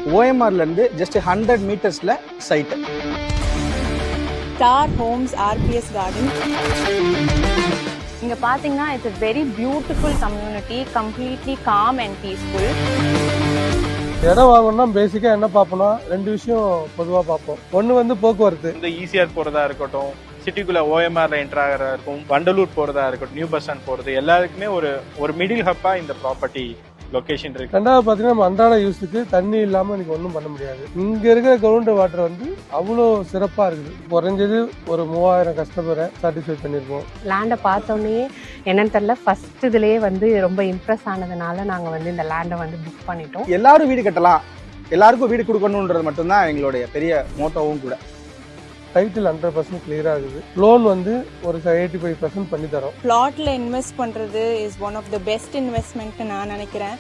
ஓஎம்ஆர்லேருந்து just 100 மீட்டர்ஸில் site. Star homes RPS garden. இங்கே பார்த்தீங்கன்னா it's a very beautiful community, completely calm and peaceful. இடம் வாங்கணும்னா பேசிக்காக என்ன பார்ப்போம்னா 2 விஷயம் பொதுவாக பார்ப்போம். ஒன்று வந்து போக்குவரத்து, இந்த ஈசிஆர் போகிறதா இருக்கட்டும், சிட்டிக்குள்ள ஓஎம்ஆர்ல என்டர் ஆகிறதா இருக்கும், வண்டலூர் போகிறதா இருக்கட்டும், நியூ பஸ் ஸ்டாண்ட் போகிறது, எல்லாருக்குமே ஒரு மிடில் ஹப்பா இந்த ப்ராப்பர்ட்டி லொகேஷன் இருக்கு. ரெண்டாவது பார்த்தீங்கன்னா நம்ம அன்றாட யூஸுக்கு தண்ணி இல்லாமல் இன்னைக்கு ஒன்றும் பண்ண முடியாது. இங்கே இருக்கிற கிரவுண்ட் வாட்டர் வந்து அவ்வளோ சிறப்பாக இருக்குது. குறைஞ்சது ஒரு 3000 கஸ்டமரை சாட்டிஸ்ஃபை பண்ணியிருக்கோம். லேண்டை பார்த்தோன்னே என்னன்னு தெரியல, ஃபர்ஸ்ட் இதுலேயே வந்து ரொம்ப இம்ப்ரெஸ் ஆனதுனால நாங்கள் வந்து இந்த லேண்டை வந்து புக் பண்ணிட்டோம். எல்லாரும் வீடு கட்டலாம், எல்லாருக்கும் வீடு கொடுக்கணுன்றது மட்டும்தான் எங்களுடைய பெரிய மோட்டோவும் கூட. டைட்டில் 100% கிளியராக இருக்குது. லோன் வந்து ஒரு 85% பண்ணி தரோம். பிளாட்ல இன்வெஸ்ட் பண்றது is one of the best investment நான் நினைக்கிறேன்.